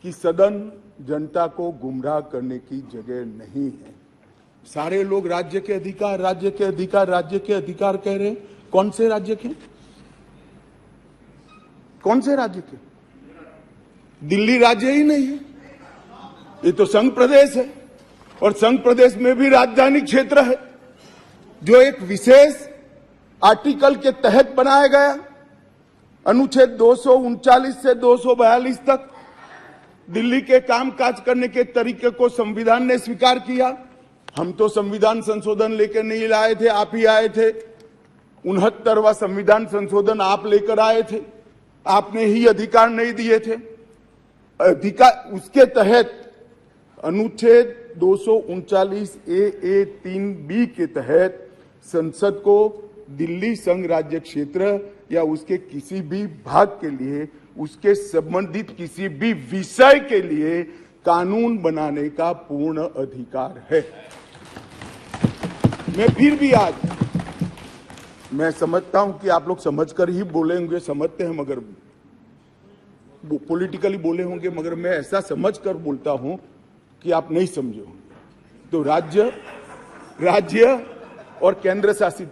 कि सदन जनता को गुमराह करने की जगह नहीं है। सारे लोग राज्य के अधिकार, राज्य के अधिकार, राज्य के अधिकार कह रहे हैं। कौन से राज्य के? कौन से राज्य के? दिल्ली राज्य ही नहीं है, ये तो संघ प्रदेश है, और संघ प्रदेश में भी राजधानी क्षेत्र है जो एक विशेष आर्टिकल के तहत बनाया गया। अनुच्छेद 239 से 242 तक दिल्ली के कामकाज करने के तरीके को संविधान ने स्वीकार किया। हम तो संविधान संशोधन लेकर नहीं लाए थे, आप ही आए थे। 69वां संविधान संशोधन आप लेकर आए थे, आपने ही अधिकार नहीं दिए थे। अधिकार उसके तहत अनुच्छेद 239 ए 3B के तहत संसद को दिल्ली संघ राज्य क्षेत्र या उसके किसी भी भाग के लिए, उसके संबंधित किसी भी विषय के लिए कानून बनाने का पूर्ण अधिकार है। मैं फिर भी आज मैं समझता हूं कि आप लोग समझकर ही बोले होंगे, समझते हैं, मगर पॉलिटिकली बोले होंगे, मगर मैं ऐसा समझकर बोलता हूं कि आप नहीं समझे होंगे। तो राज्य और केंद्र शासित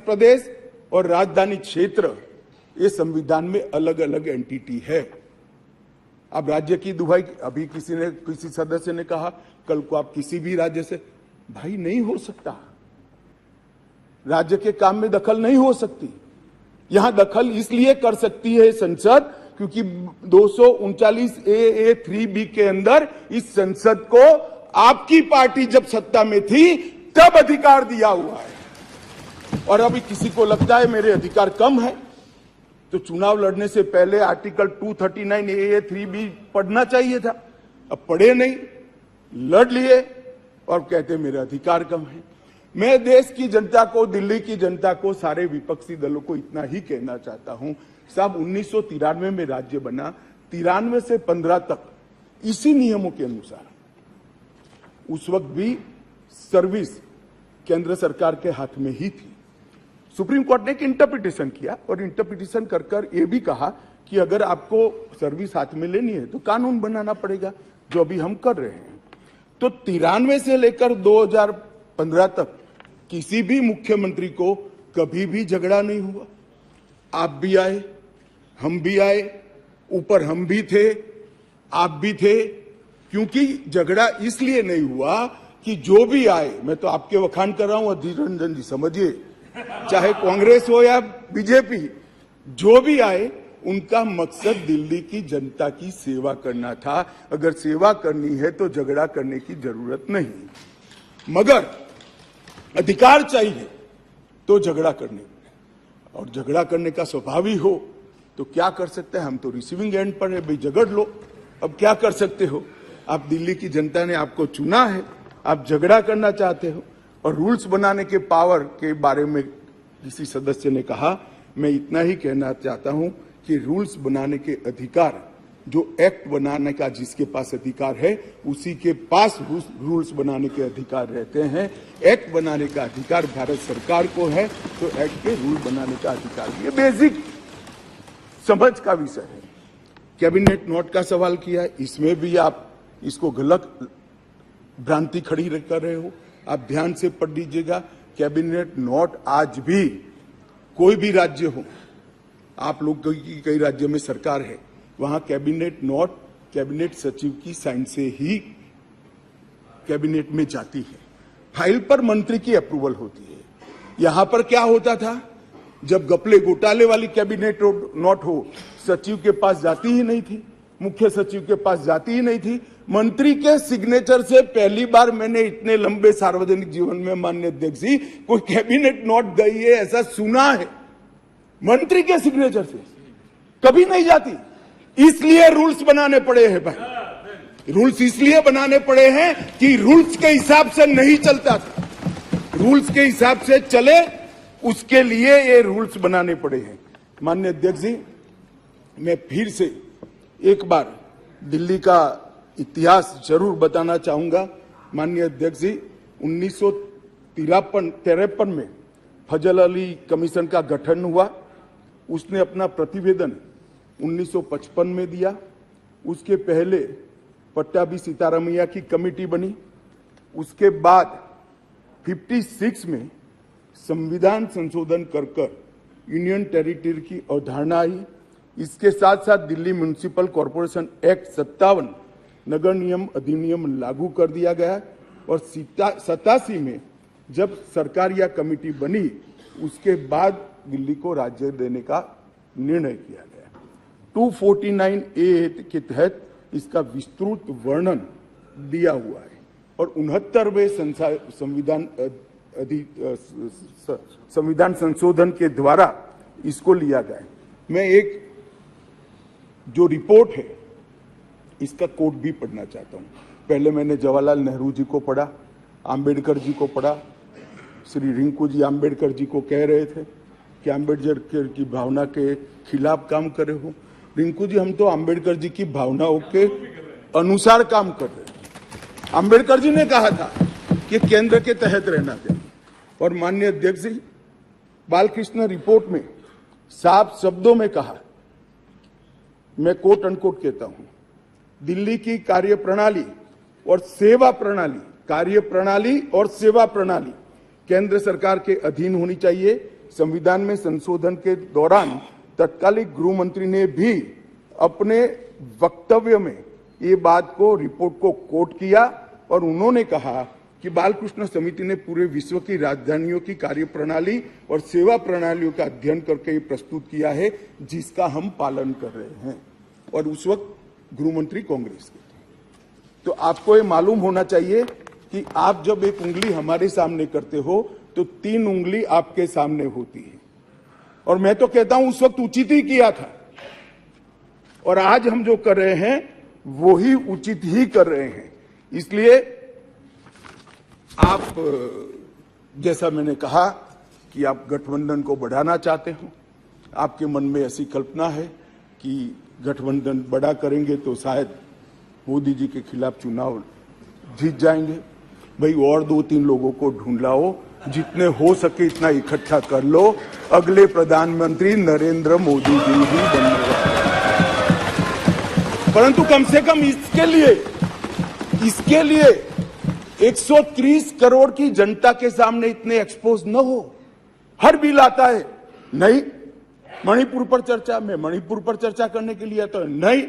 प्रदेश और राजधानी क्षेत्र, ये संविधान में अलग अलग एंटिटी है। अब राज्य की दुहाई, अभी किसी सदस्य ने कहा कल को आप किसी भी राज्य से, भाई नहीं हो सकता। राज्य के काम में दखल नहीं हो सकती। यहां दखल इसलिए कर सकती है संसद क्योंकि 239 ए 3B के अंदर इस संसद को आपकी पार्टी जब सत्ता में थी तब अधिकार दिया हुआ है। और अभी किसी को लगता है मेरे अधिकार कम है, तो चुनाव लड़ने से पहले आर्टिकल 239 ए 3B पढ़ना चाहिए था। अब पढ़े नहीं, लड़ लिए और कहते मेरे अधिकार कम है। मैं देश की जनता को, दिल्ली की जनता को, सारे विपक्षी दलों को इतना ही कहना चाहता हूं, साहब 1993 में राज्य बना, 93 से 15 तक इसी नियमों के अनुसार उस वक्त भी सर्विस केंद्र सरकार के हाथ में ही थी। सुप्रीम कोर्ट ने एक इंटरप्रिटेशन किया और इंटरप्रिटेशन कर ये भी कहा कि अगर आपको सर्विस हाथ में लेनी है तो कानून बनाना पड़ेगा, जो अभी हम कर रहे हैं। तो 93 से लेकर 2015 तक किसी भी मुख्यमंत्री को कभी भी झगड़ा नहीं हुआ। आप भी आए, हम भी आए, ऊपर हम भी थे, आप भी थे, क्योंकि झगड़ा इसलिए नहीं हुआ कि जो भी आए, मैं तो आपके वखान कर रहा हूं, अधीर रंजन जी समझिए, चाहे कांग्रेस हो या बीजेपी, जो भी आए उनका मकसद दिल्ली की जनता की सेवा करना था। अगर सेवा करनी है तो झगड़ा करने की जरूरत नहीं, मगर अधिकार चाहिए तो झगड़ा करने, और झगड़ा करने का स्वभाव ही हो तो क्या कर सकते हैं। हम तो रिसीविंग एंड पर है, भाई झगड़ लो, अब क्या कर सकते हो। आप दिल्ली की जनता ने आपको चुना है, आप झगड़ा करना चाहते हो। और रूल्स बनाने के पावर के बारे में किसी सदस्य ने कहा, मैं इतना ही कहना चाहता हूं कि रूल्स बनाने के अधिकार, जो एक्ट बनाने का जिसके पास अधिकार है उसी के पास रूल्स बनाने के अधिकार रहते हैं। एक्ट बनाने का अधिकार भारत सरकार को है, तो एक्ट के रूल बनाने का अधिकार, ये बेसिक समझ का विषय है। कैबिनेट नोट का सवाल किया, इसमें भी आप इसको गलत भ्रांति खड़ी कर रहे हो। आप ध्यान से पढ़ लीजिएगा, कैबिनेट नोट आज भी कोई भी राज्य हो, आप लोग की कई राज्यों में सरकार है, वहां कैबिनेट नोट कैबिनेट सचिव की साइन से ही कैबिनेट में जाती है। फाइल पर मंत्री की अप्रूवल होती है। यहां पर क्या होता था, जब घपले घोटाले वाली कैबिनेट नोट हो, सचिव के पास जाती ही नहीं थी, मुख्य सचिव के पास जाती ही नहीं थी। मंत्री के सिग्नेचर से पहली बार मैंने इतने लंबे सार्वजनिक जीवन में, माननीय अध्यक्ष जी, कोई कैबिनेट नोट गई है ऐसा सुना है। मंत्री के सिग्नेचर से कभी नहीं जाती, इसलिए रूल्स बनाने पड़े हैं भाई। रूल्स इसलिए बनाने पड़े हैं कि रूल्स के हिसाब से नहीं चलता था, रूल्स के हिसाब से चले, उसके लिए ये रूल्स बनाने पड़े हैं। माननीय अध्यक्ष जी, मैं फिर से एक बार दिल्ली का इतिहास जरूर बताना चाहूंगा। माननीय अध्यक्ष जी, 1953 में फजल अली कमीशन का गठन हुआ। उसने अपना प्रतिवेदन 1955 में दिया, उसके पहले पट्टाभी सीतारामैया की कमेटी बनी, उसके बाद 56 में संविधान संशोधन कर यूनियन टेरिटरी की अवधारणा आई। इसके साथ साथ दिल्ली म्युनिसिपल कॉरपोरेशन एक्ट 57 नगर नियम अधिनियम लागू कर दिया गया और 87 में जब सरकार या कमेटी बनी उसके बाद दिल्ली को राज्य देने का निर्णय किया गया। 249A के तहत इसका विस्तृत वर्णन दिया हुआ है और 69वें संविधान संशोधन के द्वारा इसको लिया गया। मैं एक जो रिपोर्ट है इसका कोट भी पढ़ना चाहता हूं। पहले मैंने जवाहरलाल नेहरू जी को पढ़ा, आम्बेडकर जी को पढ़ा। श्री रिंकू जी आम्बेडकर जी को कह रहे थे कि आम्बेडकर की भावना के खिलाफ काम करे हो। रिंकू जी, हम तो आम्बेडकर जी की भावनाओं के अनुसार काम कर रहे हैं। आम्बेडकर जी ने कहा था कि केंद्र के तहत रहना चाहिए और माननीय अध्यक्ष जी बालकृष्ण रिपोर्ट में साफ शब्दों में कहा, मैं कोट अनकोट कहता हूं, दिल्ली की कार्यप्रणाली और सेवा प्रणाली, कार्यप्रणाली और सेवा प्रणाली केंद्र सरकार के अधीन होनी चाहिए। संविधान में संशोधन के दौरान तत्कालीन गृह मंत्री ने भी अपने वक्तव्य में ये बात को, रिपोर्ट को कोट किया और उन्होंने कहा कि बालकृष्ण समिति ने पूरे विश्व की राजधानियों की कार्यप्रणाली और सेवा प्रणालियों का अध्ययन करके ये प्रस्तुत किया है जिसका हम पालन कर रहे हैं। और उस वक्त गृह मंत्री कांग्रेस के थे। तो आपको ये मालूम होना चाहिए कि आप जब एक उंगली हमारे सामने करते हो तो 3 उंगली आपके सामने होती है। और मैं तो कहता हूं उस वक्त उचित ही किया था और आज हम जो कर रहे हैं वो ही उचित ही कर रहे हैं। इसलिए आप, जैसा मैंने कहा कि आप गठबंधन को बढ़ाना चाहते हो, आपके मन में ऐसी कल्पना है कि गठबंधन बड़ा करेंगे तो शायद मोदी जी के खिलाफ चुनाव जीत जाएंगे। भाई और 2-3 लोगों को ढूंढ लाओ, जितने हो सके इतना इकट्ठा कर लो, अगले प्रधानमंत्री नरेंद्र मोदी जी ही बनने वाले। परंतु कम से कम इसके लिए 130 करोड़ की जनता के सामने इतने एक्सपोज न हो। हर बिल आता है, नहीं मणिपुर पर चर्चा, मैं मणिपुर पर चर्चा करने के लिए आता, नहीं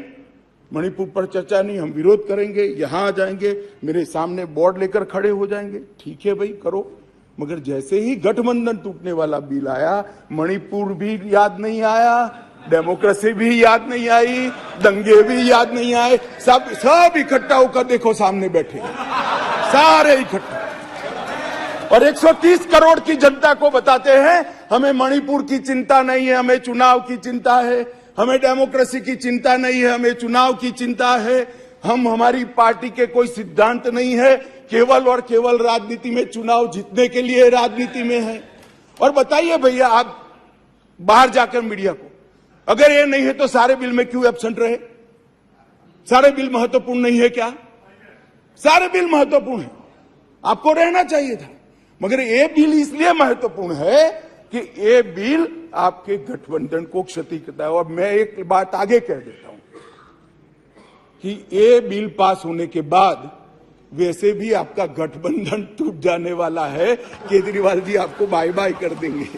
मणिपुर पर चर्चा नहीं, हम विरोध करेंगे, यहां आ जाएंगे, मेरे सामने बोर्ड लेकर खड़े हो जाएंगे। ठीक है भाई, करो। मगर जैसे ही गठबंधन टूटने वाला बिल आया, मणिपुर भी याद नहीं आया, डेमोक्रेसी भी याद नहीं आई, दंगे भी याद नहीं आए, सब इकट्ठा होकर देखो सामने बैठे, सारे इकट्ठा। और 130 करोड़ की जनता को बताते हैं हमें मणिपुर की चिंता नहीं है, हमें चुनाव की चिंता है, हमें डेमोक्रेसी की चिंता नहीं है, हमें चुनाव की चिंता है। हमारी पार्टी के कोई सिद्धांत नहीं है, केवल और केवल राजनीति में, चुनाव जीतने के लिए राजनीति में है। और बताइए भैया, आप बाहर जाकर मीडिया को, अगर ये नहीं है तो सारे बिल में क्यों एब्सेंट रहे? सारे बिल महत्वपूर्ण नहीं है क्या? सारे बिल महत्वपूर्ण है, आपको रहना चाहिए था। मगर ये बिल इसलिए महत्वपूर्ण है कि ये बिल आपके गठबंधन को क्षति करता है। और मैं एक बात आगे कह देता हूं कि ये बिल पास होने के बाद वैसे भी आपका गठबंधन टूट जाने वाला है। केजरीवाल जी आपको बाय बाय कर देंगे।